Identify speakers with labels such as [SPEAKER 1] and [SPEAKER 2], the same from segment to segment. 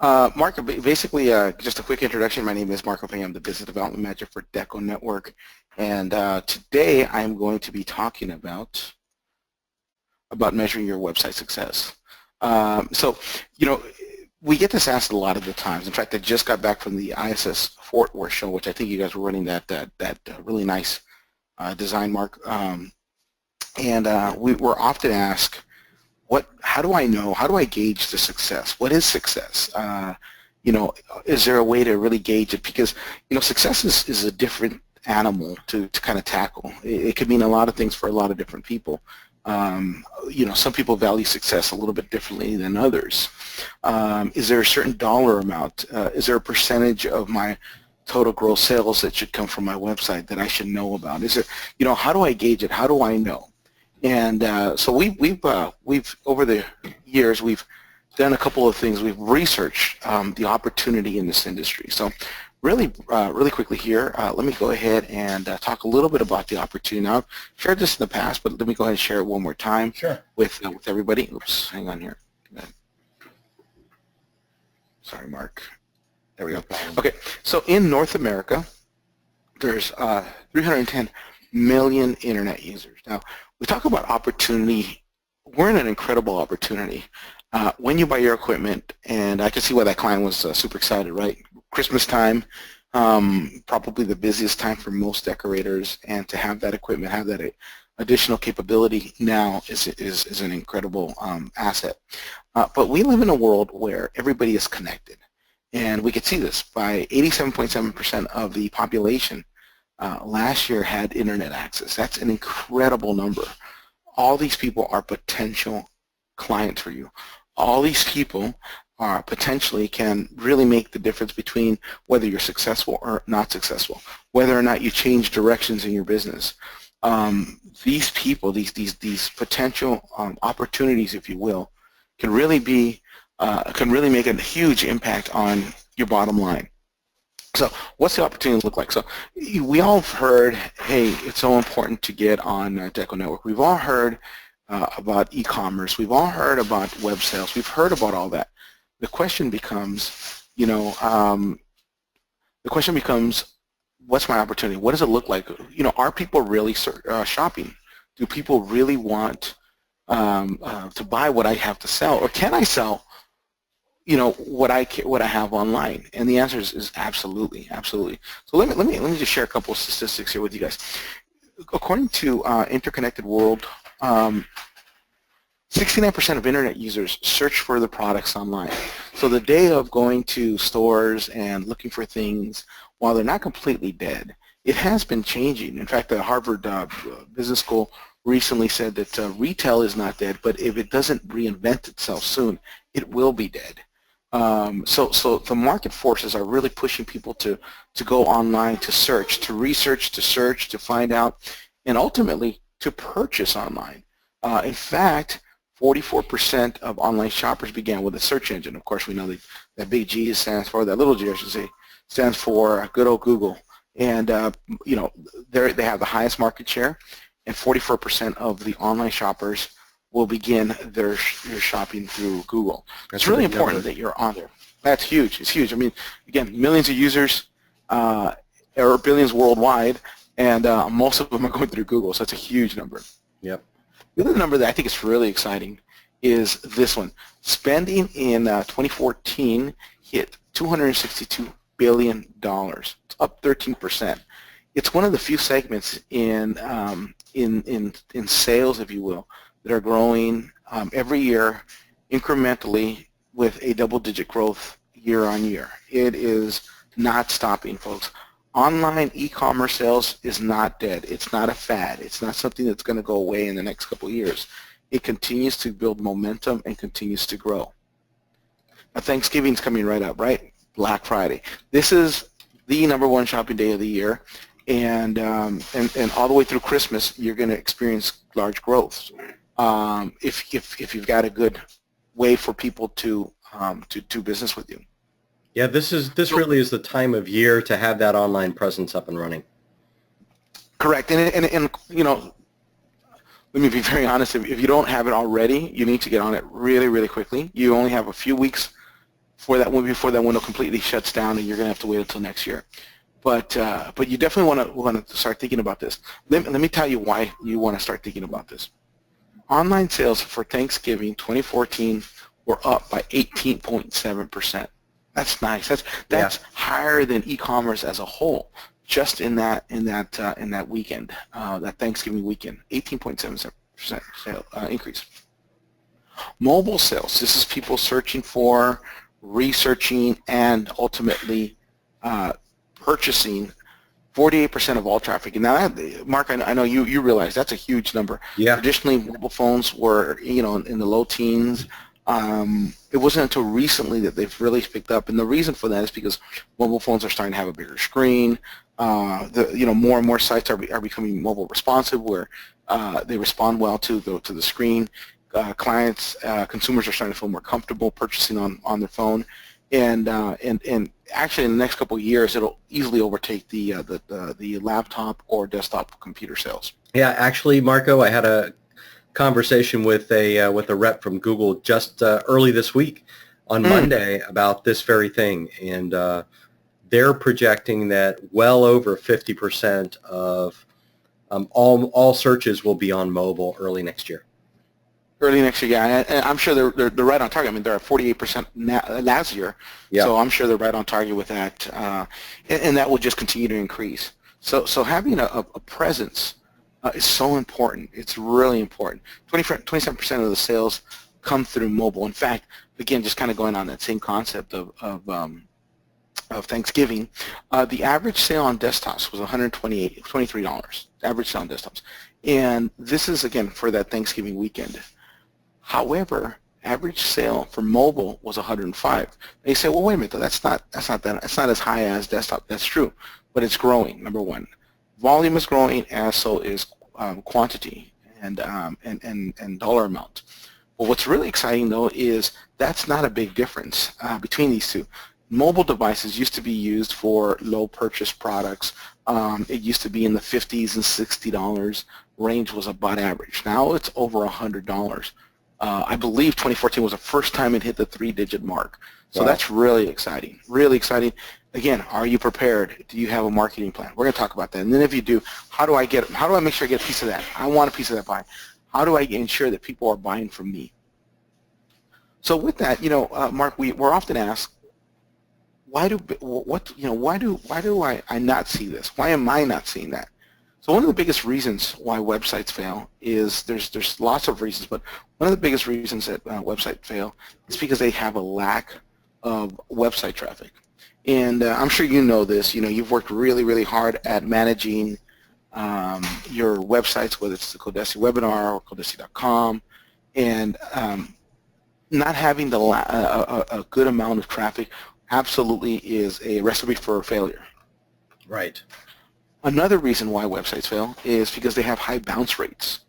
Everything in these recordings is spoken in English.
[SPEAKER 1] Mark, basically, just a quick introduction. My name is Mark Opey. I'm the Business Development Manager for DecoNetwork. And today I'm going to be talking about measuring your website success. So, we get this asked a lot of the times. In fact, I just got back from the ISS Fort Worth show, which I think you guys were running that really nice design, Mark. We were often asked, how do I know? How do I gauge the success? What is success? Is there a way to really gauge it? Because, success is a different animal to kind of tackle. It could mean a lot of things for a lot of different people. Some people value success a little bit differently than others. Is there a certain dollar amount? Is there a percentage of my total gross sales that should come from my website that I should know about? Is there, how do I gauge it? How do I know? And so we've over the years we've done a couple of things. We've researched the opportunity in this industry. So really quickly here, let me go ahead and talk a little bit about the opportunity. Now, I've shared this in the past, but let me go ahead and share it one more time.
[SPEAKER 2] Sure.
[SPEAKER 1] with everybody. Oops, hang on here. Sorry, Mark. There we go. Okay, so in North America, there's 310 million internet users. Now, we talk about opportunity. We're in an incredible opportunity. When you buy your equipment, and I can see why that client was super excited, right? Christmas time, probably the busiest time for most decorators, and to have that equipment, have that additional capability now is an incredible asset. But we live in a world where everybody is connected, and we could see this by 87.7% of the population last year had internet access. That's an incredible number. All these people are potential clients for you. All these people are potentially can really make the difference between whether you're successful or not successful, whether or not you change directions in your business. These people, these potential opportunities, if you will, can really make a huge impact on your bottom line. So what's the opportunity look like? So we all have heard, hey, it's so important to get on DecoNetwork. We've all heard about e-commerce. We've all heard about web sales. We've heard about all that. The question becomes, what's my opportunity? What does it look like? Are people really shopping? Do people really want to buy what I have to sell, or can I sell what I have online? And the answer is absolutely. So let me just share a couple of statistics here with you guys. According to Interconnected World, 69% of internet users search for the products online. So the day of going to stores and looking for things, while they're not completely dead, it has been changing. In fact, the Harvard Business School recently said that retail is not dead, but if it doesn't reinvent itself soon, it will be dead. So the market forces are really pushing people to go online, to search, to research, to search, to find out, and ultimately to purchase online. In fact, 44% of online shoppers began with a search engine. Of course, we know that big G stands for, that little G, I should say, stands for good old Google. And they have the highest market share, and 44% of the online shoppers will begin their shopping through Google. It's really important that you're on there. That's huge. It's huge. I mean, again, millions of users, or billions worldwide, and most of them are going through Google, so that's a huge number.
[SPEAKER 2] Yep.
[SPEAKER 1] The other number that I think is really exciting is this one. Spending in 2014 hit $262 billion. It's up 13%. It's one of the few segments in sales, if you will, that are growing every year incrementally with a double-digit growth year on year. It is not stopping, folks. Online e-commerce sales is not dead. It's not a fad. It's not something that's going to go away in the next couple of years. It continues to build momentum and continues to grow. Now, Thanksgiving's coming right up, right? Black Friday. This is the #1 shopping day of the year, and all the way through Christmas, you're going to experience large growth. If you've got a good way for people to do business with you.
[SPEAKER 2] Yeah, this really is the time of year to have that online presence up and running.
[SPEAKER 1] Correct, and let me be very honest. If you don't have it already, you need to get on it really, really quickly. You only have a few weeks before that window completely shuts down, and you're going to have to wait until next year. But you definitely want to start thinking about this. Let me tell you why you want to start thinking about this. Online sales for Thanksgiving 2014 were up by 18.7%. That's nice. That's higher than e-commerce as a whole, just in that weekend, that Thanksgiving weekend. 18.7% sale increase. Mobile sales. This is people searching for, researching, and ultimately purchasing 48% of all traffic. And now, Mark, I know you realize that's a huge number.
[SPEAKER 2] Yeah.
[SPEAKER 1] Traditionally, mobile phones were, in the low teens. It wasn't until recently that they've really picked up, and the reason for that is because mobile phones are starting to have a bigger screen. More and more sites are becoming mobile responsive, where they respond well to the screen. Consumers are starting to feel more comfortable purchasing on their phone. And actually, in the next couple of years, it'll easily overtake the laptop or desktop computer sales.
[SPEAKER 2] Yeah, actually, Marco, I had a conversation with a rep from Google just early this week on Monday about this very thing, and they're projecting that well over 50% of all searches will be on mobile early next year.
[SPEAKER 1] Early next year, yeah, and I'm sure they're right on target. I mean, they're at 48% last year, so I'm sure they're right on target with that, and that will just continue to increase. So having a presence is so important. It's really important. 27% of the sales come through mobile. In fact, again, just kind of going on that same concept of Thanksgiving, the average sale on desktops was $23. Average sale on desktops, and this is again for that Thanksgiving weekend. However, average sale for mobile was $105. They say, well, wait a minute, though, that's not as high as desktop. That's true, but it's growing. Number one, volume is growing, as so is quantity and dollar amount. Well, what's really exciting though is that's not a big difference between these two. Mobile devices used to be used for low purchase products. It used to be in the $50s and $60 range was about average. Now it's over $100. I believe 2014 was the first time it hit the 3-digit mark. So wow. That's really exciting. Really exciting. Again, are you prepared? Do you have a marketing plan? We're going to talk about that. And then if you do, how do I make sure I get a piece of that? I want a piece of that pie. How do I ensure that people are buying from me? So with that, Mark, we're often asked, why do I not see this? Why am I not seeing that? So one of the biggest reasons why websites fail is there's lots of reasons, but one of the biggest reasons that websites fail is because they have a lack of website traffic. And I'm sure you know this. You've worked really, really hard at managing your websites, whether it's the Coldesi webinar or Coldesi.com, and not having a good amount of traffic absolutely is a recipe for failure.
[SPEAKER 2] Right.
[SPEAKER 1] Another reason why websites fail is because they have high bounce rates.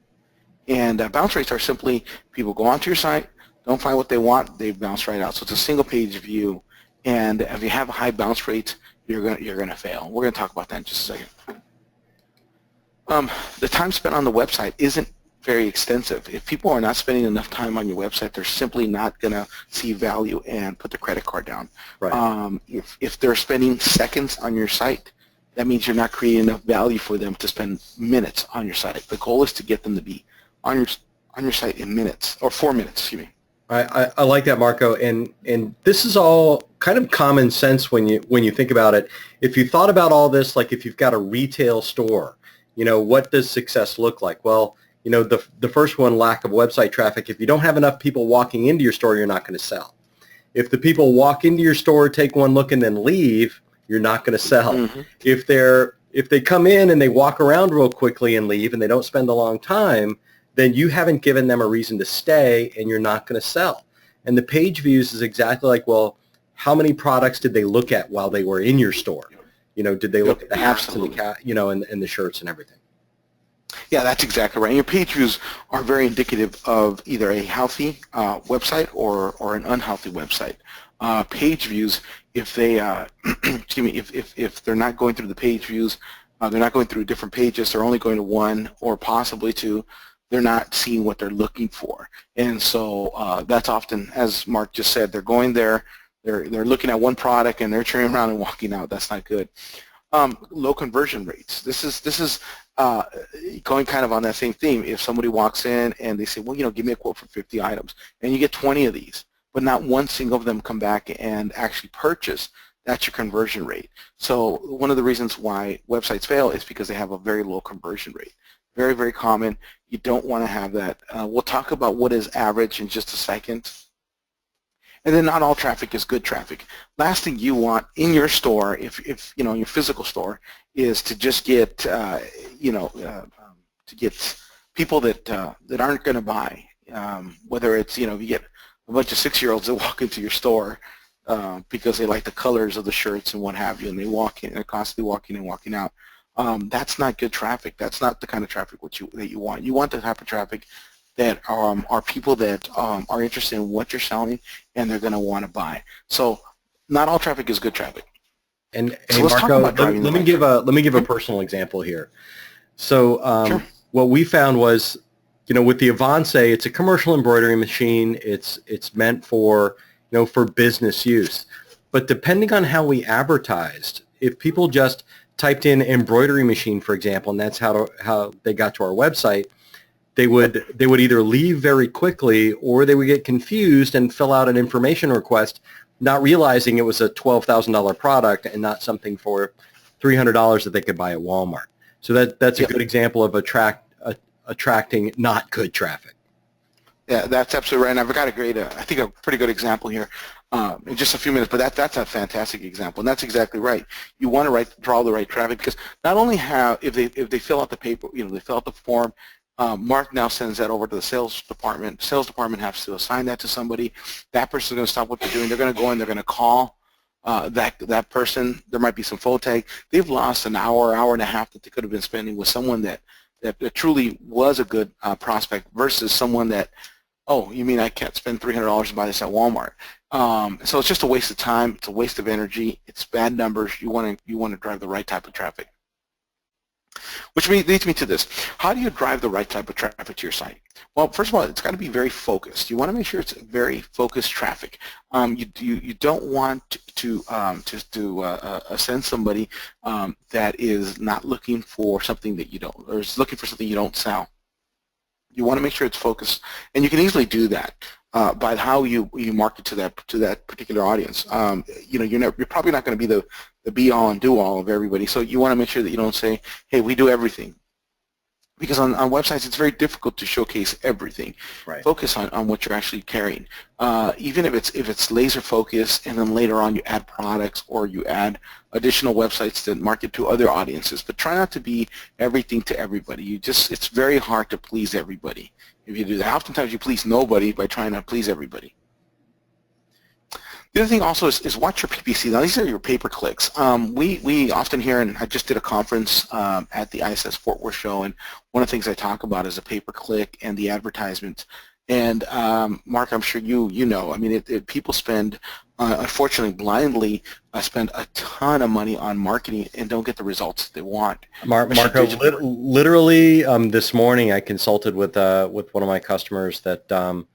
[SPEAKER 1] And bounce rates are simply people go onto your site, don't find what they want, they bounce right out. So it's a single page view, and if you have a high bounce rate, you're going to fail. We're going to talk about that in just a second. The time spent on the website isn't very extensive. If people are not spending enough time on your website, they're simply not going to see value and put the credit card down. Right. If they're spending seconds on your site, that means you're not creating enough value for them to spend minutes on your site. The goal is to get them to be on your site in minutes, or 4 minutes, excuse me.
[SPEAKER 2] I like that, Marco, and this is all kind of common sense when you think about it. If you thought about all this, like if you've got a retail store, what does success look like? Well, the first one, lack of website traffic. If you don't have enough people walking into your store, you're not going to sell. If the people walk into your store, take one look, and then leave, you're not going to sell. Mm-hmm. If they come in and they walk around real quickly and leave and they don't spend a long time, then you haven't given them a reason to stay and you're not going to sell. And the page views is exactly like, well, how many products did they look at while they were in your store? Did they look at the hats and the shirts and everything?
[SPEAKER 1] Yeah, that's exactly right. And your page views are very indicative of either a healthy website or an unhealthy website. Page views, if they if they're not going through the page views, they're not going through different pages, they're only going to one or possibly two, they're not seeing what they're looking for. And so that's often, as Mark just said, they're going there, they're looking at one product and they're turning around and walking out. That's not good. Low conversion rates. This is going kind of on that same theme. If somebody walks in and they say, well, give me a quote for 50 items, and you get 20 of these, but not one single of them come back and actually purchase, that's your conversion rate. So one of the reasons why websites fail is because they have a very low conversion rate. Very, very common. You don't want to have that. We'll talk about what is average in just a second. And then not all traffic is good traffic. Last thing you want in your store, if in your physical store, is to just get to get people that aren't going to buy. Whether it's you get a bunch of 6-year-olds that walk into your store because they like the colors of the shirts and what have you, and they walk in, they're constantly walking in and walking out. That's not good traffic. That's not the kind of traffic that you want. You want the type of traffic that are people that are interested in what you're selling and they're going to want to buy. So not all traffic is good traffic.
[SPEAKER 2] And
[SPEAKER 1] so
[SPEAKER 2] hey, Marco, let me give a personal example here. So
[SPEAKER 1] sure.
[SPEAKER 2] What we found was, with the Avance, it's a commercial embroidery machine. It's meant for for business use. But depending on how we advertised, if people just typed in embroidery machine, for example, and that's how they got to our website, they would either leave very quickly or they would get confused and fill out an information request, not realizing it was a $12,000 product and not something for $300 that they could buy at Walmart. So that's a good example of attracting not good traffic.
[SPEAKER 1] Yeah, that's absolutely right. And I've got a pretty good example here in just a few minutes, but that's a fantastic example, and that's exactly right. You want to draw the right traffic, because not only if they fill out the paper, they fill out the form, Mark now sends that over to the sales department. Sales department has to assign that to somebody. That person's going to stop what they're doing. They're going to go in. They're going to call that person. There might be some phone tag. They've lost an hour and a half that they could have been spending with someone that truly was a good prospect versus someone that, oh, you mean I can't spend $300 to buy this at Walmart? So it's just a waste of time. It's a waste of energy. It's bad numbers. You want to drive the right type of traffic. Which leads me to this. How do you drive the right type of traffic to your site? Well, first of all, it's got to be very focused. You want to make sure it's very focused traffic. You don't want to send somebody that is not looking for something that you don't, or is looking for something you don't sell. You want to make sure it's focused, and you can easily do that by how you market to that particular audience. You're probably not going to be the be-all and do-all of everybody, so you want to make sure that you don't say, hey, we do everything. Because on websites, it's very difficult to showcase everything.
[SPEAKER 2] Right.
[SPEAKER 1] Focus on what you're actually carrying. Even if it's laser focused, and then later on you add products or you add additional websites that market to other audiences. But try not to be everything to everybody. It's very hard to please everybody if you do that. Oftentimes you please nobody by trying to please everybody. The other thing also is watch your PPC. Now, these are your pay-per-clicks. We often hear, and I just did a conference at the ISS Fort Worth show, and one of the things I talk about is a pay-per-click and the advertisement. And Mark, I'm sure you know. I mean, people spend, unfortunately, blindly spend a ton of money on marketing and don't get the results they want.
[SPEAKER 2] Marco, literally this morning I consulted with one of my customers that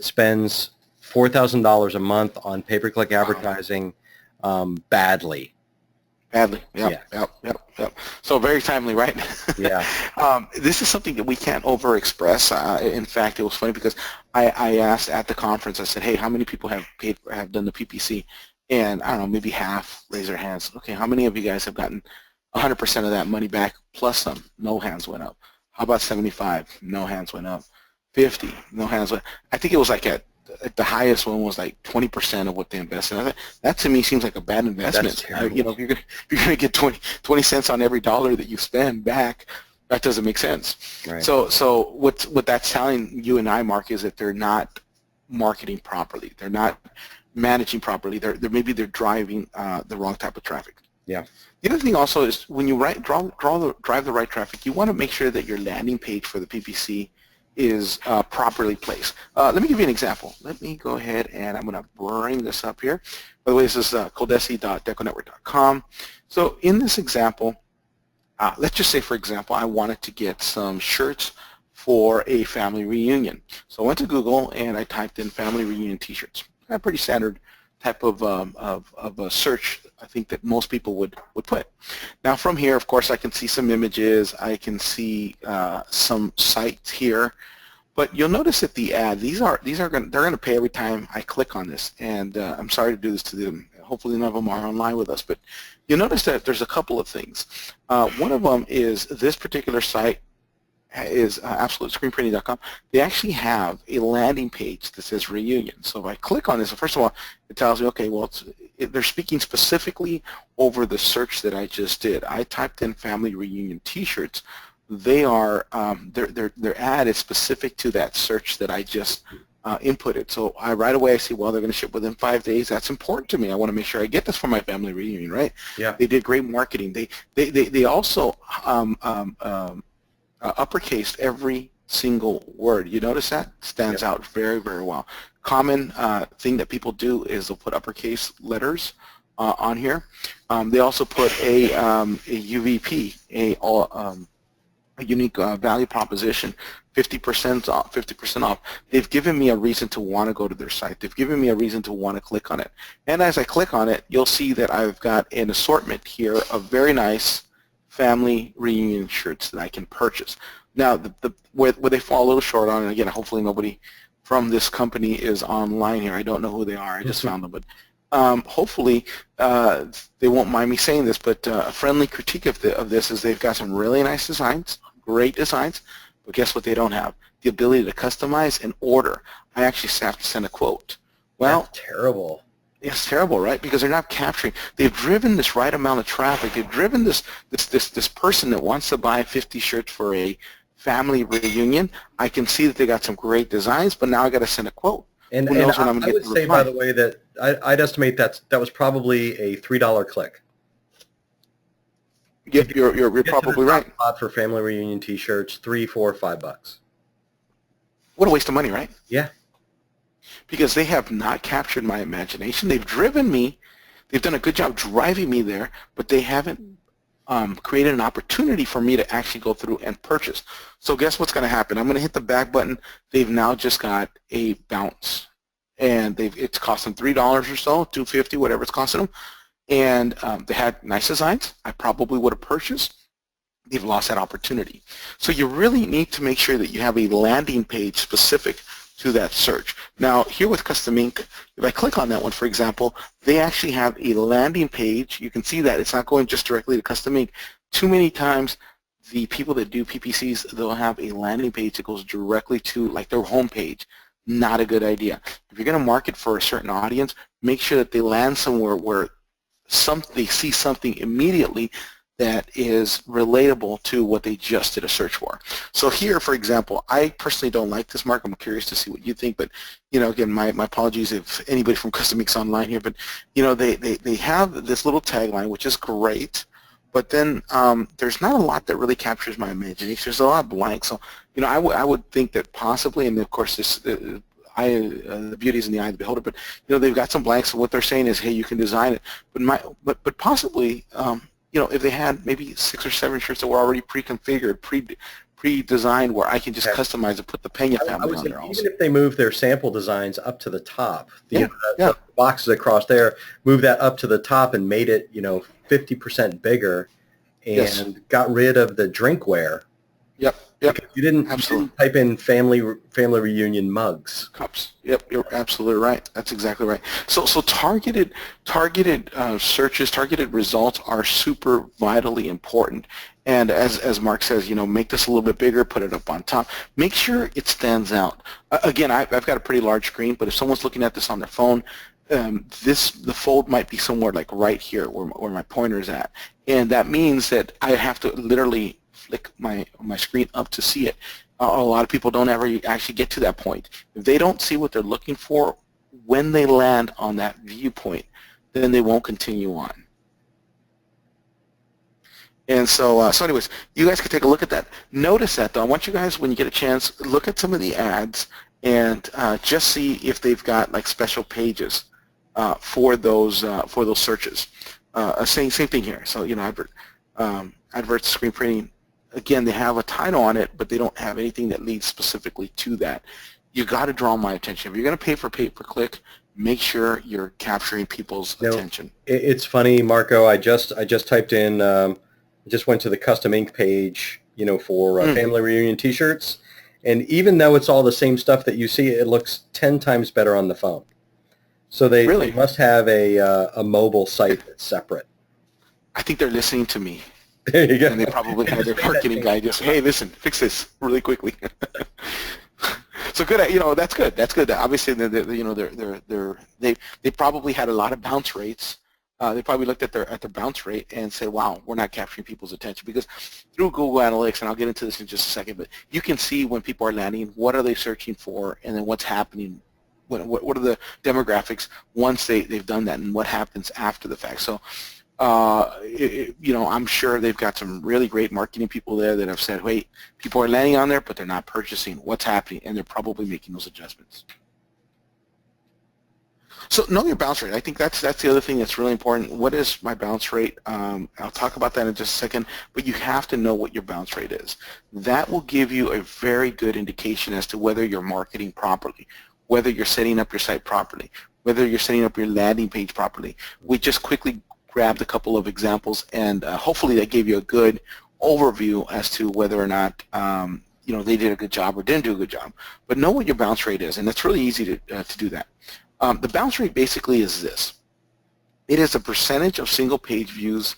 [SPEAKER 2] spends $4,000 a month on pay-per-click advertising badly.
[SPEAKER 1] Badly, yep. So very timely, right?
[SPEAKER 2] Yeah.
[SPEAKER 1] This is something that we can't over-express. In fact, it was funny because I asked at the conference, I said, hey, how many people have done the PPC? And I don't know, maybe half raise their hands. Okay, how many of you guys have gotten 100% of that money back plus some? No hands went up. How about 75? No hands went up. 50? No hands went up. I think it was like at the highest one was like 20% of what they invested. That to me seems like a bad investment.
[SPEAKER 2] That's terrible.
[SPEAKER 1] If you're gonna get 20 cents on every dollar that you spend back, that doesn't make sense.
[SPEAKER 2] Right.
[SPEAKER 1] So what that's telling you and I, Mark, is that they're not marketing properly. They're not managing properly. Maybe they're driving the wrong type of traffic.
[SPEAKER 2] Yeah.
[SPEAKER 1] The other thing also is when you drive the right traffic, you want to make sure that your landing page for the PPC is properly placed. Let me give you an example. Let me go ahead and I'm going to bring this up here. By the way, this is coldesi.deconetwork.com. So in this example, let's just say, for example, I wanted to get some shirts for a family reunion. So I went to Google and I typed in family reunion t-shirts. Pretty standard type of a search I think that most people would put. Now from here, of course, I can see some images. I can see some sites here. But you'll notice that the ad, they're going to pay every time I click on this, and I'm sorry to do this to them. Hopefully none of them are online with us, but you'll notice that there's a couple of things. One of them is this particular site is absolutescreenprinting.com. They actually have a landing page that says reunion. So if I click on this, first of all, it tells me, okay, well, they're speaking specifically over the search that I just did. I typed in family reunion t-shirts. They are their ad is specific to that search that I just inputted. So right away I see, well, they're going to ship within 5 days. That's important to me. I want to make sure I get this for my family reunion, right?
[SPEAKER 2] Yeah.
[SPEAKER 1] They did great marketing. They also uppercased every single word. You notice that? Stands out very, very well. Common thing that people do is they'll put uppercase letters on here. They also put a UVP, a unique value proposition, 50% off, 50% off. They've given me a reason to want to go to their site. They've given me a reason to want to click on it. And as I click on it, you'll see that I've got an assortment here of very nice family reunion shirts that I can purchase. Now, where they fall a little short on, and again, hopefully nobody from this company is online here. I don't know who they are. I just found them, but hopefully they won't mind me saying this, but a friendly critique of this is they've got some really nice designs, great designs, but guess what they don't have? The ability to customize and order. I actually have to send a quote. Well,
[SPEAKER 2] that's terrible.
[SPEAKER 1] It's terrible, right? Because they're not capturing. They've driven this right amount of traffic. They've driven this person that wants to buy 50 shirts for a family reunion. I can see that they got some great designs, but now I got to send a quote.
[SPEAKER 2] And I would say, by the way, that I'd estimate that was probably a $3 click.
[SPEAKER 1] Yep, you're probably right.
[SPEAKER 2] For family reunion T-shirts, $3, $4, $5.
[SPEAKER 1] What a waste of money, right?
[SPEAKER 2] Yeah.
[SPEAKER 1] Because they have not captured my imagination. They've driven me. They've done a good job driving me there, but they haven't created an opportunity for me to actually go through and purchase. So guess what's going to happen? I'm going to hit the back button. They've now just got a bounce, and it's cost them $3 or so, $2.50, whatever it's costing them. And they had nice designs. I probably would have purchased. They've lost that opportunity. So you really need to make sure that you have a landing page specific to that search. Now, here with Custom Ink, if I click on that one, for example, they actually have a landing page. You can see that it's not going just directly to Custom Ink. Too many times, the people that do PPCs, they'll have a landing page that goes directly to like their home page. Not a good idea. If you're going to market for a certain audience, make sure that they land somewhere where they see something immediately that is relatable to what they just did a search for. So here, for example, I personally don't like this mark. I'm curious to see what you think, but again, my apologies if anybody from Custom Ink's online here, but they have this little tagline, which is great, but then there's not a lot that really captures my imagination. There's a lot of blank. So I would think that possibly, and of course this. The beauty is in the eye of the beholder, but they've got some blanks. So what they're saying is, hey, you can design it, but possibly, if they had maybe 6 or 7 shirts that were already pre-configured, pre-designed, where I can just customize and put the Pena family on there.
[SPEAKER 2] Even if they move their sample designs up to the top, the boxes across there, move that up to the top and made it 50% bigger, and got rid of the drinkware.
[SPEAKER 1] Yep.
[SPEAKER 2] Because you didn't type in family reunion mugs.
[SPEAKER 1] Cups. Yep, you're absolutely right. That's exactly right. So targeted searches, targeted results are super vitally important. And as Mark says, make this a little bit bigger, put it up on top. Make sure it stands out. Again, I've got a pretty large screen, but if someone's looking at this on their phone, the fold might be somewhere like right here where my pointer is at. And that means that I have to literally flick my screen up to see it. A lot of people don't ever actually get to that point. If they don't see what they're looking for when they land on that viewpoint, then they won't continue on. And so anyways, you guys can take a look at that. Notice that, though. I want you guys, when you get a chance, look at some of the ads and just see if they've got like special pages for those searches. Same thing here. So adverts, screen printing. Again, they have a title on it, but they don't have anything that leads specifically to that. You got to draw my attention. If you're going to pay per click, make sure you're capturing people's attention.
[SPEAKER 2] It's funny, Marco. I just typed in. Just went to the custom ink page, for family reunion T-shirts, and even though it's all the same stuff that you see, it looks 10 times better on the phone. So they must have a mobile site that's separate.
[SPEAKER 1] I think they're listening to me.
[SPEAKER 2] There you go.
[SPEAKER 1] And they probably had their marketing guy just, hey, listen, fix this really quickly. So good, that's good. That's good. Obviously, they probably had a lot of bounce rates. They probably looked at their bounce rate and said, wow, we're not capturing people's attention, because through Google Analytics, and I'll get into this in just a second, but you can see when people are landing, what are they searching for, and then what's happening, what are the demographics once they've done that, and what happens after the fact. So I'm sure they've got some really great marketing people there that have said, wait, people are landing on there, but they're not purchasing. What's happening? And they're probably making those adjustments. So know your bounce rate. I think that's the other thing that's really important. What is my bounce rate? I'll talk about that in just a second, but you have to know what your bounce rate is. That will give you a very good indication as to whether you're marketing properly, whether you're setting up your site properly, whether you're setting up your landing page properly. We just quickly grabbed a couple of examples, and hopefully that gave you a good overview as to whether or not they did a good job or didn't do a good job. But know what your bounce rate is, and it's really easy to do that. The bounce rate basically is this. It is a percentage of single page views,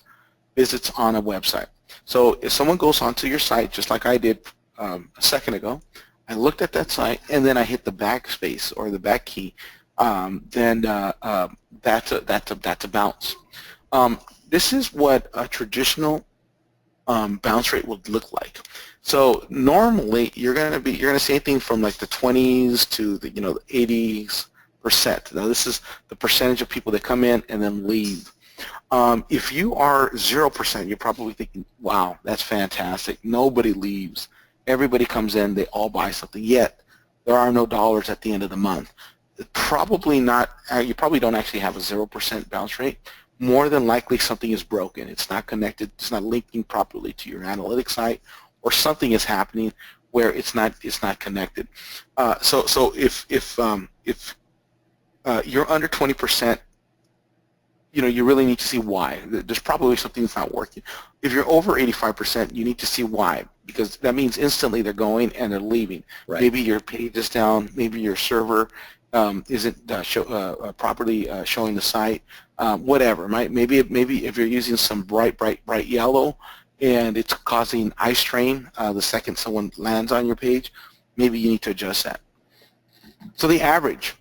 [SPEAKER 1] visits on a website. So if someone goes onto your site, just like I did a second ago, I looked at that site and then I hit the backspace or the back key, then that's a bounce. This is what a traditional bounce rate would look like. So normally you're gonna see anything from like the 20s to the 80s. Now this is the percentage of people that come in and then leave. If you are 0%, you're probably thinking, wow, that's fantastic. Nobody leaves. Everybody comes in, they all buy something, yet there are no dollars at the end of the month. Probably not, you probably don't actually have a 0% bounce rate. More than likely something is broken. It's not connected, it's not linking properly to your analytics site, or something is happening where it's not connected. So if you're under 20%, you really need to see why. There's probably something that's not working. If you're over 85%, you need to see why, because that means instantly they're going and they're leaving. Right. Maybe your page is down, maybe your server isn't properly showing the site, whatever. Maybe if you're using some bright yellow and it's causing eye strain the second someone lands on your page, maybe you need to adjust that. So the average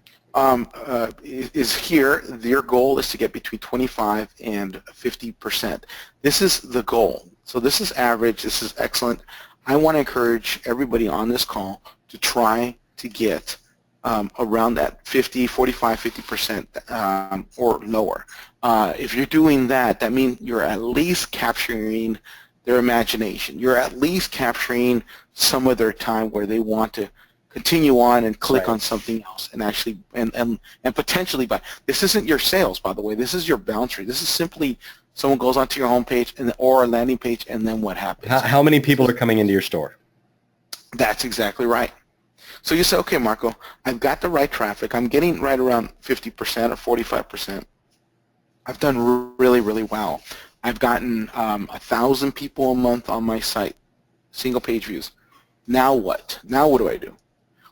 [SPEAKER 1] is here. Your goal is to get between 25 and 50%. This is the goal. So this is average. This is excellent. I want to encourage everybody on this call to try to get around that 50% or lower. If you're doing that, that means you're at least capturing their imagination. You're at least capturing some of their time where they want to continue on and click on something else and actually and potentially buy. This isn't your sales, by the way. This is your bounce rate. This is simply someone goes onto your home page or a landing page, and then what happens?
[SPEAKER 2] How many people are coming into your store? That's
[SPEAKER 1] exactly right. So you say, okay, Marco, I've got the right traffic. I'm getting right around 50% or 45%. I've done really, really well. I've gotten 1,000 people a month on my site, single page views. Now what? Now what do I do?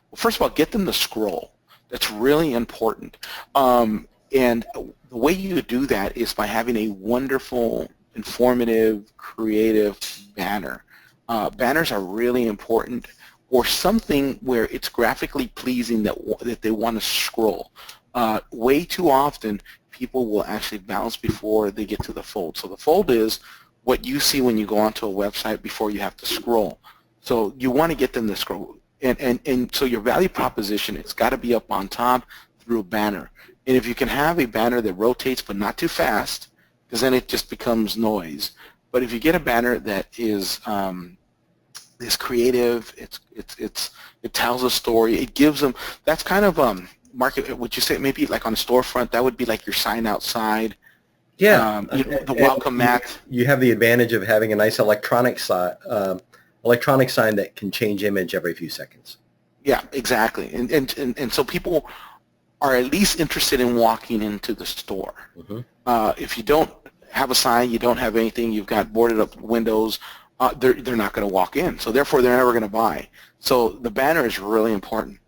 [SPEAKER 1] Well, first of all, get them to scroll. That's really important. And the way you do that is by having a wonderful, informative, creative banner. Banners are really important, or something where it's graphically pleasing that they want to scroll. Way too often, people will actually bounce before they get to the fold. So the fold is what you see when you go onto a website before you have to scroll. So you want to get them to scroll. And so your value proposition, it's got to be up on top through a banner. And if you can have a banner that rotates but not too fast, because then it just becomes noise. But if you get a banner that is creative, it tells a story, it gives them, that's kind of market, would you say maybe like on a storefront, that would be like your sign outside.
[SPEAKER 2] Yeah.
[SPEAKER 1] The welcome mat.
[SPEAKER 2] You have the advantage of having a nice electronic sign that can change image every few seconds.
[SPEAKER 1] Yeah, exactly. And so people are at least interested in walking into the store. If you don't have a sign, you don't have anything, you've got boarded up windows, they're not going to walk in. So therefore, they're never going to buy. So the banner is really important.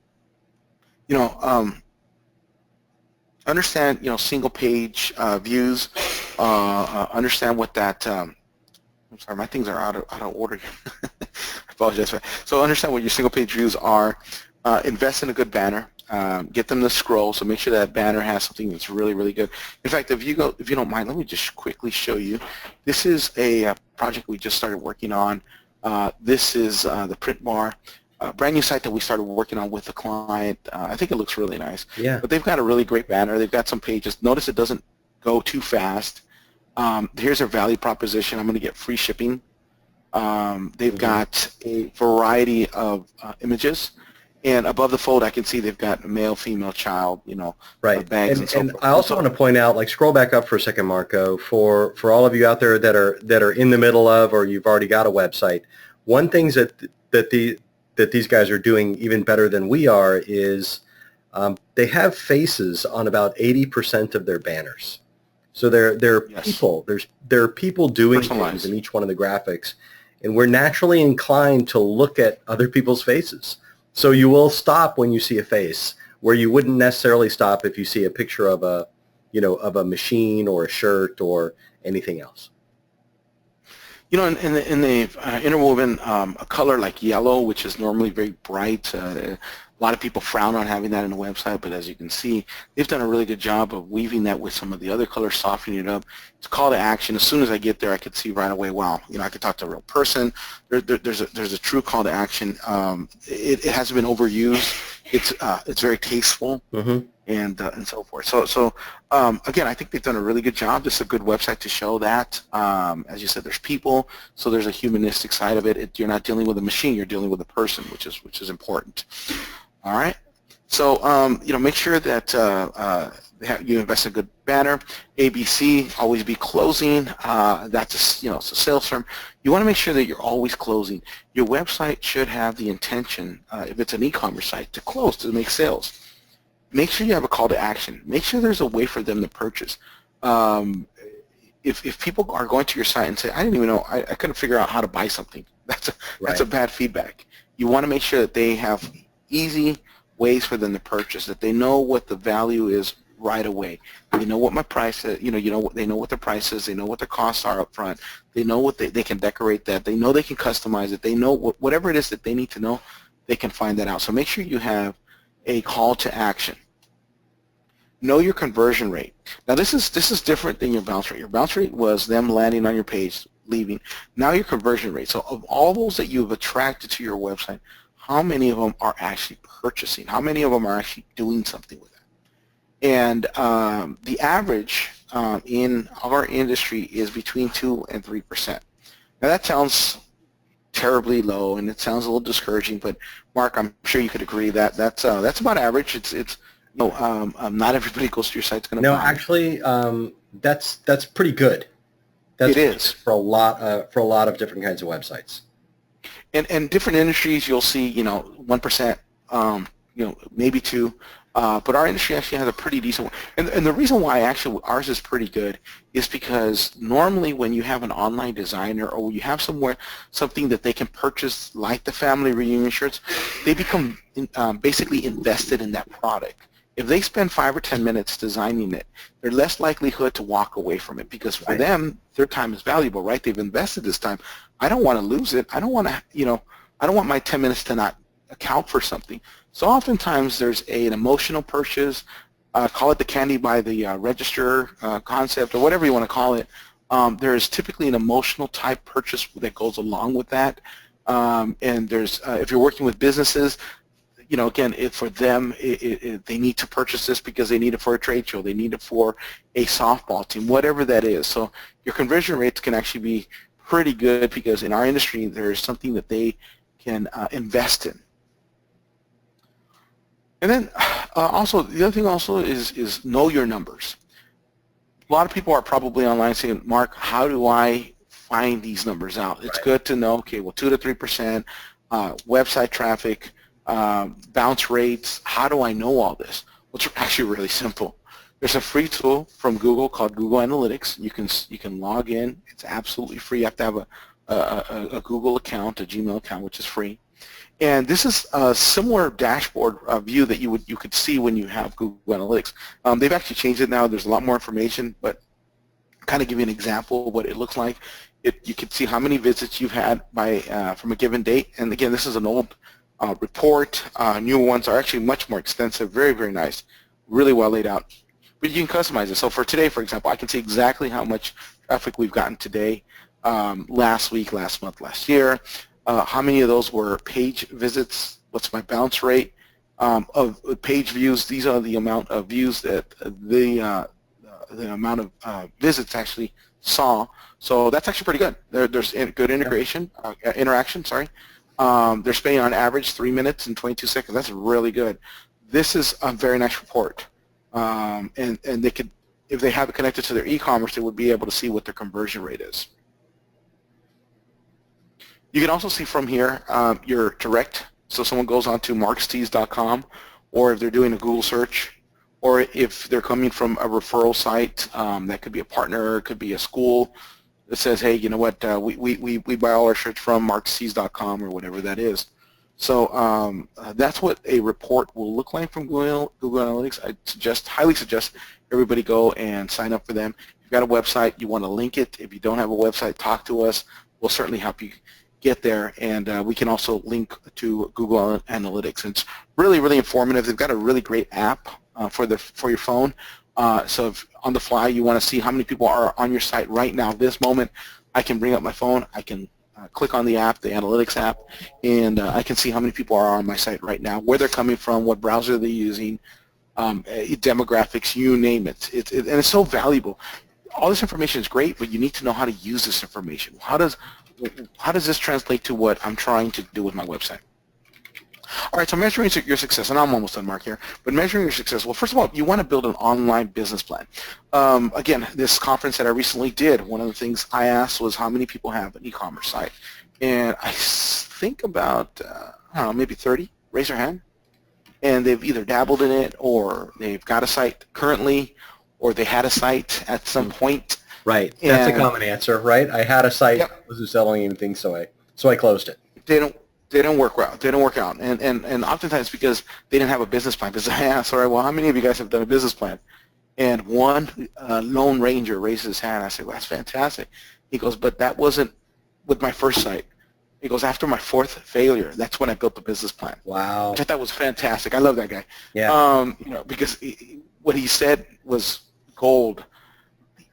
[SPEAKER 1] You know, understand, you know, single page views. Understand what that. I'm sorry, my things are out of order here. I apologize for that. So understand what your single page views are. Invest in a good banner. Get them to scroll. So make sure that banner has something that's really, really good. In fact, if you don't mind, let me just quickly show you. This is a project we just started working on. This is the print bar. Brand new site that we started working on with the client. I think it looks really nice.
[SPEAKER 2] Yeah.
[SPEAKER 1] But they've got a really great banner. They've got some pages. Notice it doesn't go too fast. Here's their value proposition. I'm going to get free shipping. They've got a variety of images. And above the fold, I can see they've got male, female, child, you know,
[SPEAKER 2] right.
[SPEAKER 1] bags and so
[SPEAKER 2] and
[SPEAKER 1] forth.
[SPEAKER 2] I also want to point out, like, scroll back up for a second, Marco, for all of you out there that are in the middle of, or you've already got a website. One thing that these guys are doing even better than we are is they have faces on about 80% of their banners. So they're
[SPEAKER 1] Yes.
[SPEAKER 2] people. There are people doing things in each one of the graphics, and we're naturally inclined to look at other people's faces. So you will stop when you see a face where you wouldn't necessarily stop if you see a picture of a, you know, of a machine or a shirt or anything else.
[SPEAKER 1] You know, in the interwoven a color like yellow, which is normally very bright. A lot of people frown on having that in the website, but as you can see, they've done a really good job of weaving that with some of the other colors, softening it up. It's a call to action. As soon as I get there, I could see right away, wow, you know, I could talk to a real person. There's a true call to action. It hasn't been overused. It's very tasteful. And so forth. So again, I think they've done a really good job. This is a good website to show that. As you said, there's people, so there's a humanistic side of it. You're not dealing with a machine, you're dealing with a person, which is important. All right. So you know, make sure that you invest in a good banner. ABC, always be closing. That's it's a sales firm. You want to make sure that you're always closing. Your website should have the intention, if it's an e-commerce site, to close, to make sales. Make sure you have a call to action. Make sure there's a way for them to purchase. If people are going to your site and say, I didn't even know, I couldn't figure out how to buy something, that's a bad feedback. You want to make sure that they have easy ways for them to purchase, that they know what the value is right away. They know what my price is, they know what the price is, they know what the costs are up front, they know what they can decorate that, they know they can customize it, they know whatever it is that they need to know, they can find that out. So make sure you have a call to action. Know your conversion rate. Now this is different than your bounce rate. Your bounce rate was them landing on your page, leaving. Now your conversion rate. So of all those that you've attracted to your website, how many of them are actually purchasing? How many of them are actually doing something with that? And the average in our industry is between 2 and 3%. Now that sounds terribly low, and it sounds a little discouraging, but Mark, I'm sure you could agree that that's about average. It's not everybody goes to your site's going to buy.
[SPEAKER 2] No, actually, that's pretty good. It is for a lot of different kinds of websites.
[SPEAKER 1] And different industries, you'll see 1%, maybe 2%. But our industry actually has a pretty decent one. And the reason why actually ours is pretty good is because normally when you have an online designer or you have something that they can purchase, like the family reunion shirts, they become basically invested in that product. If they spend 5 or 10 minutes designing it, they're less likelihood to walk away from it, because for them, their time is valuable, right? They've invested this time. I don't want to lose it. I don't want to, I don't want my 10 minutes to not account for something. So oftentimes there's an emotional purchase, call it the candy by the register concept, or whatever you want to call it. There's typically an emotional type purchase that goes along with that. And there's, if you're working with businesses, again, for them, they need to purchase this because they need it for a trade show. They need it for a softball team, whatever that is. So your conversion rates can actually be pretty good, because in our industry, there's something that they can invest in. And then also, the other thing also is know your numbers. A lot of people are probably online saying, Mark, how do I find these numbers out? It's good to know, okay, well, 2 to 3%, website traffic, bounce rates. How do I know all this? Well, it's actually really simple. There's a free tool from Google called Google Analytics. You can log in. It's absolutely free. You have to have a Google account, a Gmail account, which is free. And this is a similar dashboard view that you could see when you have Google Analytics. They've actually changed it now. There's a lot more information, but kind of give you an example of what it looks like. You can see how many visits you've had from a given date. And again, this is an old report. New ones are actually much more extensive. Very, very nice. Really well laid out. But you can customize it. So for today, for example, I can see exactly how much traffic we've gotten today, last week, last month, last year. How many of those were page visits? What's my bounce rate of page views? These are the amount of views that the amount of visits actually saw. So that's actually pretty good. There's good integration, interaction. Sorry. They're spending on average 3 minutes and 22 seconds. That's really good. This is a very nice report, and they could, if they have it connected to their e-commerce, they would be able to see what their conversion rate is. You can also see from here your direct, so someone goes on to markstees.com, or if they're doing a Google search, or if they're coming from a referral site, that could be a partner, it could be a school that says, hey, you know what, we buy all our shirts from markstees.com or whatever that is. So that's what a report will look like from Google Analytics. I highly suggest everybody go and sign up for them. If you've got a website, you want to link it. If you don't have a website, talk to us. We'll certainly help you get there, and we can also link to Google Analytics. And it's really, really informative. They've got a really great app for your phone. So if on the fly you want to see how many people are on your site right now, this moment, I can bring up my phone, I can click on the app, the Analytics app, and I can see how many people are on my site right now, where they're coming from, what browser they're using, demographics, you name it. And it's so valuable. All this information is great, but you need to know how to use this information. How does this translate to what I'm trying to do with my website? All right, so measuring your success, and I'm almost done, Mark, here, but measuring your success, well, first of all, you want to build an online business plan. Again, this conference that I recently did, one of the things I asked was how many people have an e-commerce site, and I think about, I don't know, maybe 30, raise their hand, and they've either dabbled in it, or they've got a site currently, or they had a site at some point.
[SPEAKER 2] Right. That's a common answer, right? I had a site, yep, wasn't selling anything, so I closed it.
[SPEAKER 1] They don't work out. They don't work out, and oftentimes because they didn't have a business plan. Because I asked, all right, well, how many of you guys have done a business plan? And one lone ranger raised his hand. I said, well, that's fantastic. He goes, but that wasn't with my first site. He goes, after my fourth failure, that's when I built the business plan.
[SPEAKER 2] Wow.
[SPEAKER 1] Which I thought was fantastic. I love that guy.
[SPEAKER 2] Yeah.
[SPEAKER 1] Because what he said was gold.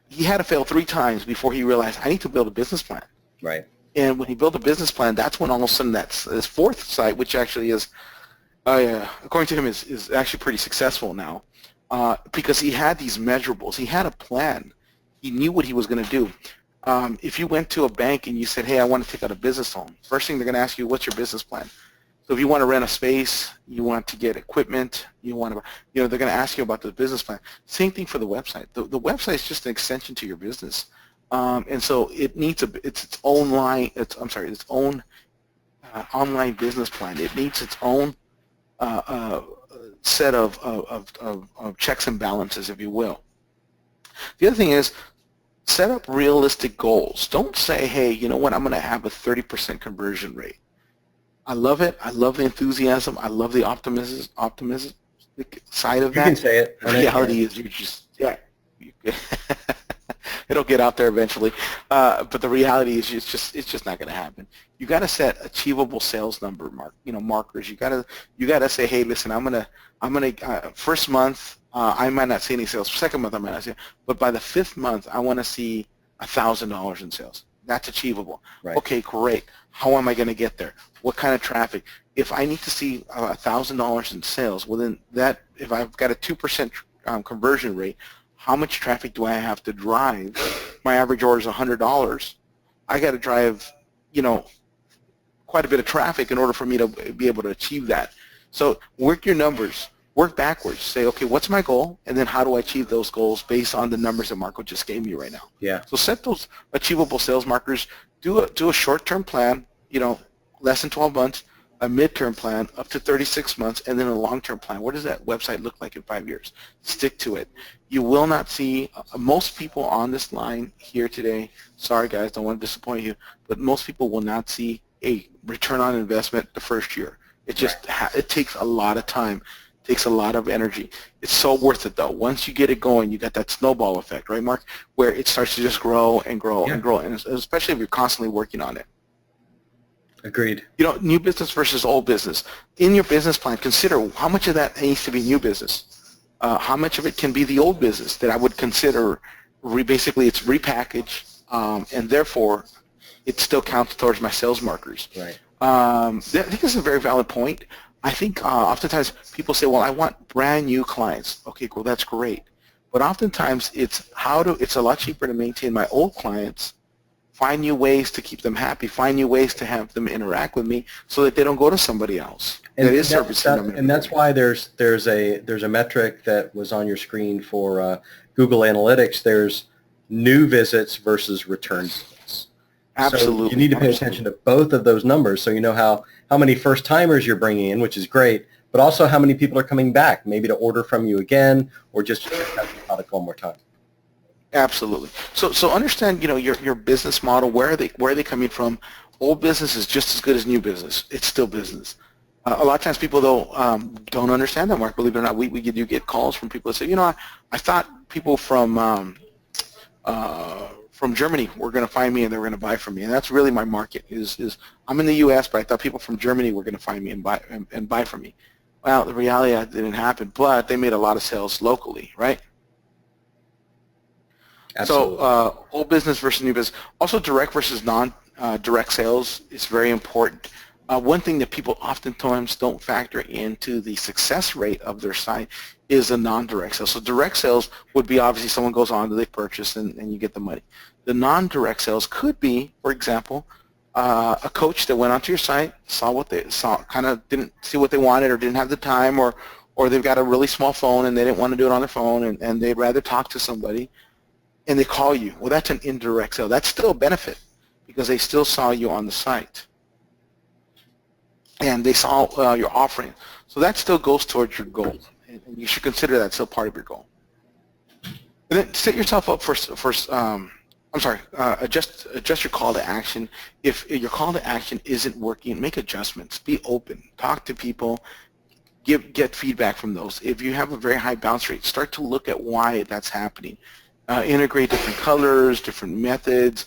[SPEAKER 1] He had to fail 3 times before he realized, I need to build a business plan.
[SPEAKER 2] Right.
[SPEAKER 1] And when he built a business plan, that's when all of a sudden this fourth site, which actually is, according to him, is actually pretty successful now, because he had these measurables. He had a plan. He knew what he was going to do. If you went to a bank and you said, hey, I want to take out a business loan, first thing they're going to ask you, what's your business plan? So if you want to rent a space, you want to get equipment, they're going to ask you about the business plan. Same thing for the website. The website is just an extension to your business, and so it needs its own online business plan. It needs its own set of checks and balances, if you will. The other thing is, set up realistic goals. Don't say, hey, you know what, I'm going to have a 30% conversion rate. I love it. I love the enthusiasm. I love the optimism side of that.
[SPEAKER 2] You can say it.
[SPEAKER 1] The reality is you're just, it'll get out there eventually. But the reality is it's just not going to happen. You got to set achievable sales number markers. You got to say, hey, listen, I'm gonna first month I might not see any sales. Second month I might not see, but by the 5th month I want to see $1,000 in sales. That's achievable.
[SPEAKER 2] Right.
[SPEAKER 1] Okay, great. How am I going to get there? What kind of traffic? If I need to see $1,000 in sales, well then if I've got a 2% conversion rate, how much traffic do I have to drive? My average order is $100. I got to drive, quite a bit of traffic in order for me to be able to achieve that. So work your numbers. Work backwards. Say, okay, what's my goal? And then how do I achieve those goals based on the numbers that Marco just gave me right now?
[SPEAKER 2] Yeah.
[SPEAKER 1] So set those achievable sales markers. Do a short-term plan, less than 12 months. a midterm plan up to 36 months, and then a long-term plan. What does that website look like in 5 years? Stick to it. You will not see, most people on this line here today, sorry guys, don't want to disappoint you, but most people will not see a return on investment the first year. It just, it takes a lot of time, takes a lot of energy. It's so worth it though. Once you get it going, you got that snowball effect, right Mark? Where it starts to just grow and grow and grow, and especially if you're constantly working on it.
[SPEAKER 2] Agreed.
[SPEAKER 1] You know, new business versus old business. In your business plan, consider how much of that needs to be new business. How much of it can be the old business that I would consider basically it's repackaged, and therefore it still counts towards my sales markers.
[SPEAKER 2] Right.
[SPEAKER 1] I think this is a very valid point. I think oftentimes people say, well, I want brand new clients. Okay, cool, that's great. But oftentimes it's a lot cheaper to maintain my old clients, find new ways to keep them happy, find new ways to have them interact with me so that they don't go to somebody else.
[SPEAKER 2] And
[SPEAKER 1] that is servicing them.
[SPEAKER 2] And that's why there's a metric that was on your screen for Google Analytics. There's new visits versus return visits.
[SPEAKER 1] Absolutely.
[SPEAKER 2] So you need to pay attention to both of those numbers so you know how many first-timers you're bringing in, which is great, but also how many people are coming back, maybe to order from you again or just to check out the product one more time.
[SPEAKER 1] Absolutely. So understand, you know, your business model. Where are they coming from? Old business is just as good as new business. It's still business. A lot of times people though don't understand that, Mark. Believe it or not, we do get calls from people that say, you know, I thought people from Germany were going to find me and they were going to buy from me, and that's really my market. Is I'm in the U.S., but I thought people from Germany were going to find me and buy from me. Well, the reality that didn't happen, but they made a lot of sales locally, right?
[SPEAKER 2] Absolutely.
[SPEAKER 1] So old business versus new business. Also direct versus non-direct sales is very important. One thing that people oftentimes don't factor into the success rate of their site is a non-direct sales. So direct sales would be obviously someone goes on, they purchase, and you get the money. The non-direct sales could be, for example, a coach that went onto your site, saw what they saw, kind of didn't see what they wanted or didn't have the time, or they've got a really small phone and they didn't want to do it on their phone, and they'd rather talk to somebody, and they call you. Well, that's an indirect sale. That's still a benefit because they still saw you on the site and they saw your offering. So that still goes towards your goal, and you should consider that still part of your goal. And then set yourself up for adjust your call to action. If your call to action isn't working, make adjustments. Be open. Talk to people. Get feedback from those. If you have a very high bounce rate, start to look at why that's happening. Integrate different colors, different methods.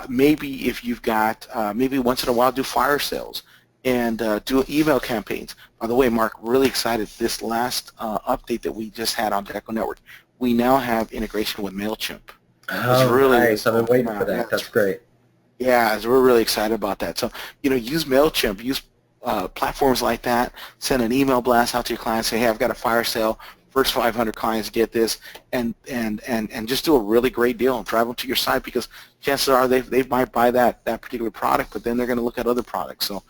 [SPEAKER 1] Maybe if you've got, maybe once in a while do fire sales and do email campaigns. By the way, Mark, really excited. This last update that we just had on DecoNetwork, we now have integration with MailChimp.
[SPEAKER 2] Oh, really nice. I've been waiting for that. That's great.
[SPEAKER 1] Yeah, so we're really excited about that. So, you know, use MailChimp, use platforms like that, send an email blast out to your clients, say, hey, I've got a fire sale. First 500 clients get this, and just do a really great deal and drive them to your site, because chances are they might buy that particular product, but then they're going to look at other products. So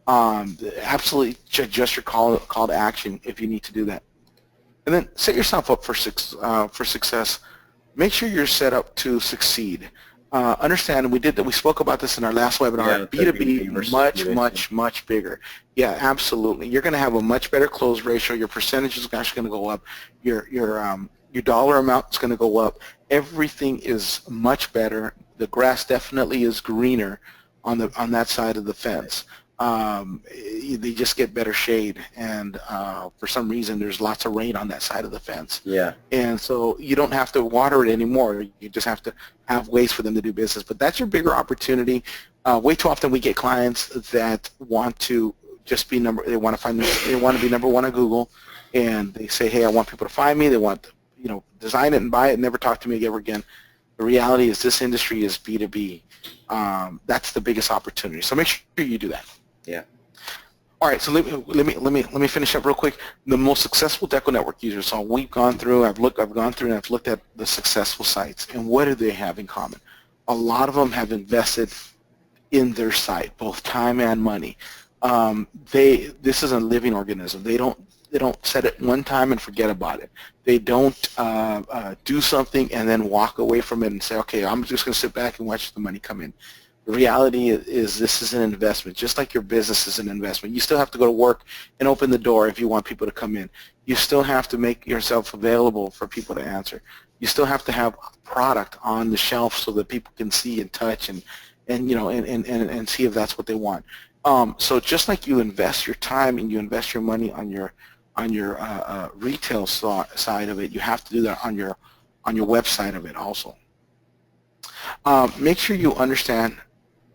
[SPEAKER 1] absolutely adjust your call to action if you need to do that. And then set yourself up for success. Make sure you're set up to succeed. Understand, we spoke about this in our last webinar.
[SPEAKER 2] Yeah,
[SPEAKER 1] B2B, much bigger. Yeah, absolutely. You're going to have a much better close ratio. Your percentage is actually going to go up. Your dollar amount is going to go up. Everything is much better. The grass definitely is greener on that side of the fence. They just get better shade, and for some reason there's lots of rain on that side of the fence.
[SPEAKER 2] Yeah.
[SPEAKER 1] And so you don't have to water it anymore. You just have to have ways for them to do business. But that's your bigger opportunity. Way too often we get clients that want to just be they want to be number one on Google, and they say, hey, I want people to find me. They want, you know, design it and buy it and never talk to me ever again. The reality is this industry is B2B. That's the biggest opportunity. So make sure you do that.
[SPEAKER 2] Yeah.
[SPEAKER 1] All right. So let me finish up real quick. The most successful DecoNetwork users. So we've gone through. I've gone through and I've looked at the successful sites, and what do they have in common? A lot of them have invested in their site, both time and money. This is a living organism. They don't set it one time and forget about it. They don't do something and then walk away from it and say, okay, I'm just going to sit back and watch the money come in. The reality is this is an investment, just like your business is an investment. You still have to go to work and open the door if you want people to come in. You still have to make yourself available for people to answer. You still have to have product on the shelf so that people can see and touch and see if that's what they want. So just like you invest your time and you invest your money on your retail side of it, you have to do that on your website of it also. Make sure you understand,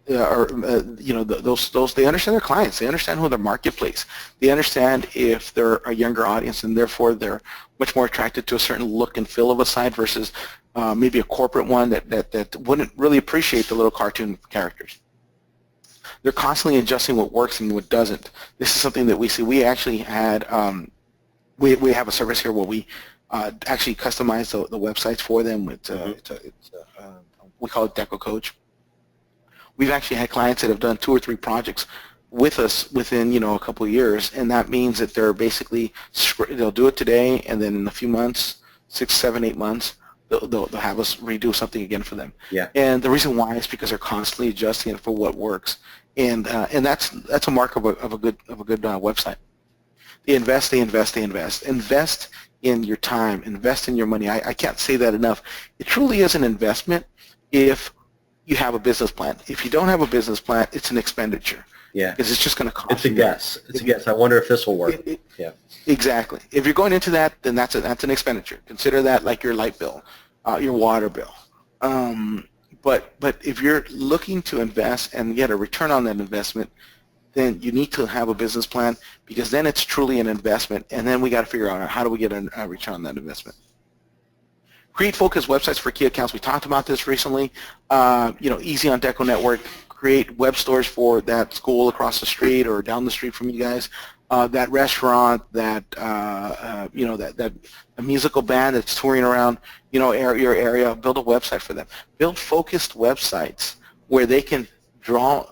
[SPEAKER 1] they understand their clients. They understand who their marketplace. They understand if they're a younger audience, and therefore they're much more attracted to a certain look and feel of a site versus maybe a corporate one that wouldn't really appreciate the little cartoon characters. They're constantly adjusting what works and what doesn't. This is something that we see. We actually had, we have a service here where we actually customize the websites for them. We call it Deco Coach. We've actually had clients that have done 2 or 3 projects with us within a couple of years, and that means that they're basically, they'll do it today, and then in a few months, 6, 7, 8 months, they'll have us redo something again for them.
[SPEAKER 2] Yeah.
[SPEAKER 1] And the reason why is because they're constantly adjusting it for what works, and that's a mark of a good website. They invest. Invest in your time. Invest in your money. I can't say that enough. It truly is an investment if you have a business plan. If you don't have a business plan, it's an expenditure.
[SPEAKER 2] Yeah.
[SPEAKER 1] Because it's just going to cost
[SPEAKER 2] you. It's a guess. It's a guess. I wonder if this will work. Yeah.
[SPEAKER 1] Exactly. If you're going into that, then that's an expenditure. Consider that like your light bill, your water bill. But if you're looking to invest and get a return on that investment, then you need to have a business plan, because then it's truly an investment, and then we got to figure out how do we get a return on that investment. Create focused websites for key accounts. We talked about this recently. Easy on DecoNetwork. Create web stores for that school across the street or down the street from you guys, that restaurant, that that musical band that's touring around your area. Build a website for them. Build focused websites where they can draw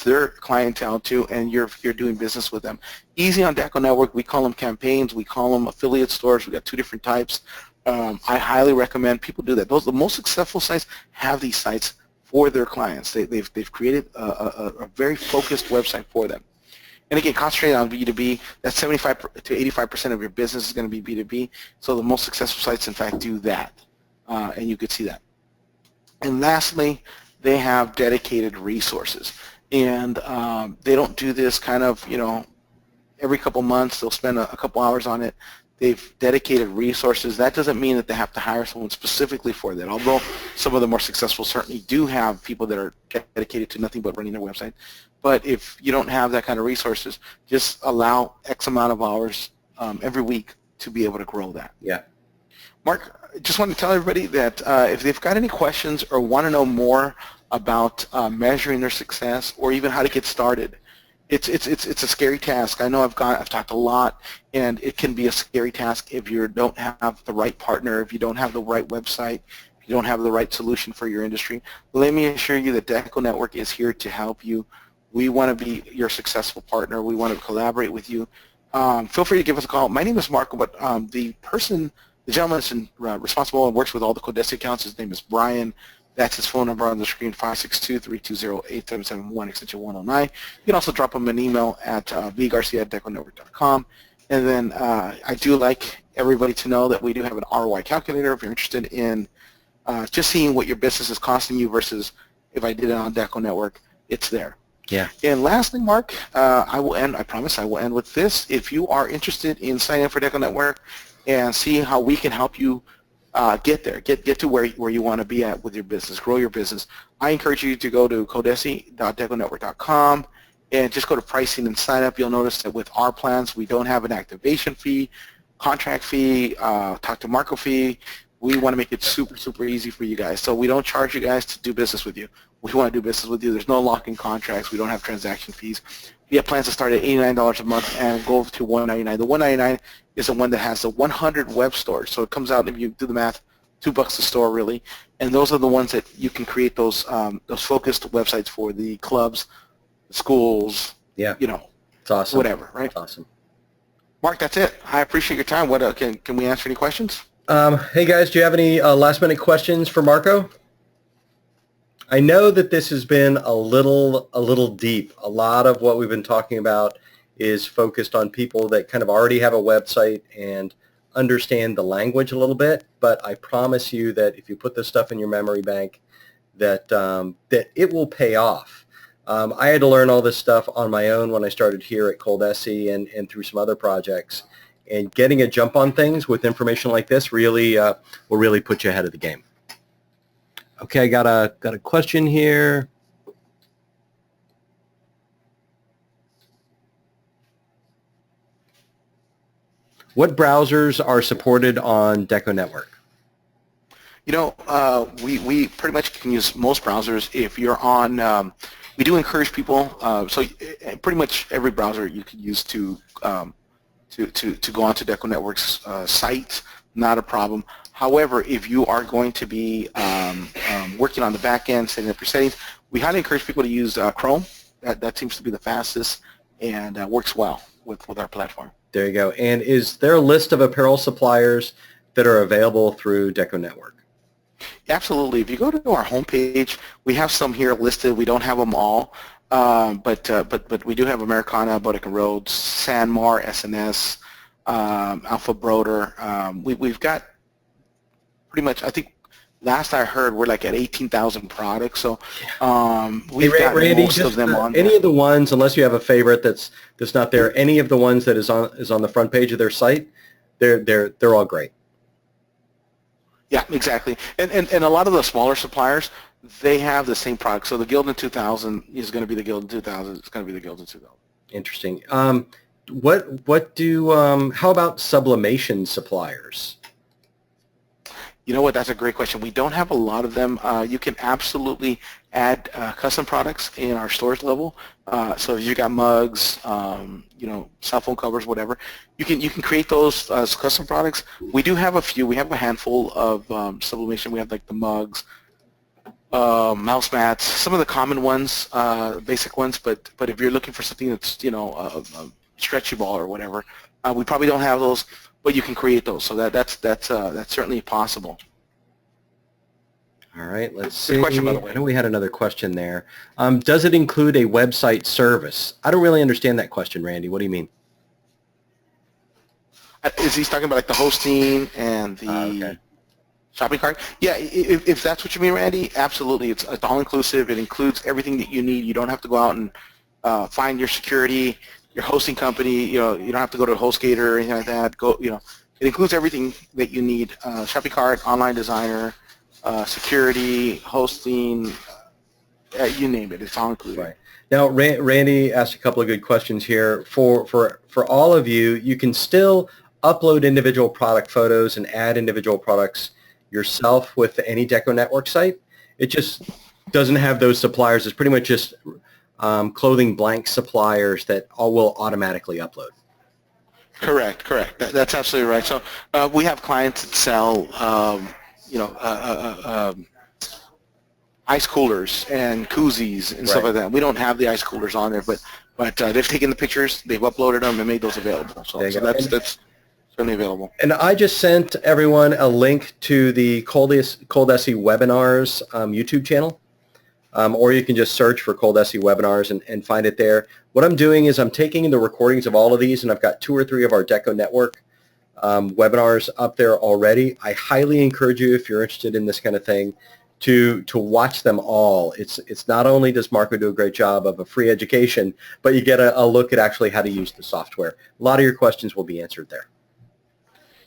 [SPEAKER 1] their clientele to, and you're doing business with them. Easy on DecoNetwork. We call them campaigns. We call them affiliate stores. We got 2 different types. I highly recommend people do that. The most successful sites have these sites for their clients. They've created a very focused website for them. And again, concentrate on B2B. That's 75 to 85% of your business is going to be B2B. So the most successful sites, in fact, do that, and you could see that. And lastly, they have dedicated resources, and they don't do this kind of every couple months. They'll spend a couple hours on it. They've dedicated resources. That doesn't mean that they have to hire someone specifically for that, although some of the more successful certainly do have people that are dedicated to nothing but running their website. But if you don't have that kind of resources, just allow X amount of hours every week to be able to grow that.
[SPEAKER 2] Yeah.
[SPEAKER 1] Mark, I just want to tell everybody that if they've got any questions or want to know more about measuring their success or even how to get started, it's a scary task. I know I've talked a lot, and it can be a scary task if you don't have the right partner, if you don't have the right website, if you don't have the right solution for your industry. Let me assure you that DecoNetwork is here to help you. We want to be your successful partner. We want to collaborate with you. Feel free to give us a call. My name is Marco, but the gentleman that's responsible and works with all the Coldesi accounts, his name is Brian. That's his phone number on the screen, 562-320-8771, extension 109. You can also drop him an email at vgarcia@deconetwork.com. And then I do like everybody to know that we do have an ROI calculator if you're interested in just seeing what your business is costing you versus if I did it on DecoNetwork, it's there.
[SPEAKER 2] Yeah.
[SPEAKER 1] And lastly, Mark, I promise I will end with this. If you are interested in signing up for DecoNetwork and see how we can help you get there, get to where you want to be at with your business, grow your business, I encourage you to go to coldesi.deconetwork.com and just go to pricing and sign up. You'll notice that with our plans, we don't have an activation fee, contract fee, talk to Marco fee. We want to make it super, super easy for you guys. So we don't charge you guys to do business with you. We want to do business with you. There's no lock-in contracts. We don't have transaction fees. We have plans to start at $89 a month and go to $199. The $199 is the one that has the 100 web stores. So it comes out, if you do the math, $2 a store really. And those are the ones that you can create those focused websites for the clubs, the schools,
[SPEAKER 2] it's awesome.
[SPEAKER 1] Whatever, right?
[SPEAKER 2] It's awesome.
[SPEAKER 1] Mark, that's it. I appreciate your time. What can we answer any questions?
[SPEAKER 2] Hey guys, do you have any last minute questions for Marco? I know that this has been a little deep. A lot of what we've been talking about is focused on people that kind of already have a website and understand the language a little bit, but I promise you that if you put this stuff in your memory bank, that that it will pay off. I had to learn all this stuff on my own when I started here at Coldesi and through some other projects. And getting a jump on things with information like this really will really put you ahead of the game. Okay, I got a question here. What browsers are supported on DecoNetwork?
[SPEAKER 1] You know, we pretty much can use most browsers. If you're on, we do encourage people. So pretty much every browser you can use to go onto DecoNetwork's site, not a problem. However, if you are going to be working on the back end, setting up your settings, we highly encourage people to use Chrome. That seems to be the fastest and works well with our platform.
[SPEAKER 2] There you go. And is there a list of apparel suppliers that are available through DecoNetwork?
[SPEAKER 1] Absolutely. If you go to our homepage, we have some here listed. We don't have them all, but we do have Americana, Bodega Rhodes, Sanmar, SNS, Alpha Broder. We've got pretty much, I think last I heard, we're like at 18,000 products. So we've got
[SPEAKER 2] Randy,
[SPEAKER 1] most of them on
[SPEAKER 2] any
[SPEAKER 1] there.
[SPEAKER 2] of the ones, unless you have a favorite that's not there, any of the ones that is on the front page of their site, they're all great.
[SPEAKER 1] Yeah, exactly. And a lot of the smaller suppliers, they have the same product. So the Gildan 2000 is going to be the Gildan 2000. It's going to be the Gildan 2000.
[SPEAKER 2] Interesting. How about sublimation suppliers?
[SPEAKER 1] You know what? That's a great question. We don't have a lot of them. You can absolutely add custom products in our stores level. So if you got mugs, you know, cell phone covers, whatever, you can create those as custom products. We do have a few. We have a handful of sublimation. We have like the mugs, mouse mats, some of the common ones, basic ones. But if you're looking for something that's, you know, a stretchy ball or whatever, we probably don't have those. But you can create those, so that's certainly possible.
[SPEAKER 2] All right, let's see.
[SPEAKER 1] Good question, by the way.
[SPEAKER 2] I know we had another question there. Does it include a website service? I don't really understand that question, Randy. What do you mean?
[SPEAKER 1] Is he talking about like the hosting and the shopping cart? Yeah, if that's what you mean, Randy, absolutely. It's all inclusive. It includes everything that you need. You don't have to go out and find your security, your hosting company. You know, you don't have to go to HostGator or anything like that. You know, it includes everything that you need: shopping cart, online designer, security, hosting, you name it. It's all included.
[SPEAKER 2] Right. Now, Randy asked a couple of good questions here. For all of you, you can still upload individual product photos and add individual products yourself with any DecoNetwork site. It just doesn't have those suppliers. It's pretty much just clothing blank suppliers that will automatically upload.
[SPEAKER 1] Correct. That's absolutely right. So we have clients that sell, you know, ice coolers and koozies and stuff like that. We don't have the ice coolers on there, but they've taken the pictures, they've uploaded them, and made those available. So that's certainly available.
[SPEAKER 2] And I just sent everyone a link to the Coldesi webinars YouTube channel. Or you can just search for Coldesi webinars and find it there. What I'm doing is I'm taking the recordings of all of these, and I've got 2 or 3 of our DecoNetwork webinars up there already. I highly encourage you, if you're interested in this kind of thing, to watch them all. It's not only does Marco do a great job of a free education, but you get a look at actually how to use the software. A lot of your questions will be answered there.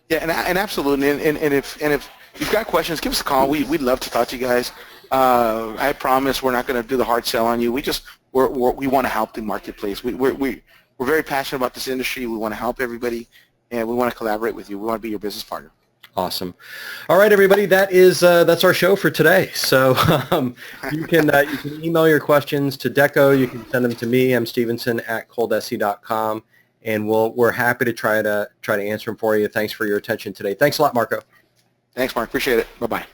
[SPEAKER 1] Yeah, and absolutely. And if you've got questions, give us a call. We'd love to talk to you guys. I promise we're not going to do the hard sell on you. We want to help the marketplace. We're very passionate about this industry. We want to help everybody, and we want to collaborate with you. We want to be your business partner.
[SPEAKER 2] Awesome. All right, everybody. That's our show for today. So you can email your questions to Deco. You can send them to me. I'm Stevenson@coldesi.com, and we're happy to try to answer them for you. Thanks for your attention today. Thanks a lot, Marco.
[SPEAKER 1] Thanks, Mark. Appreciate it. Bye-bye.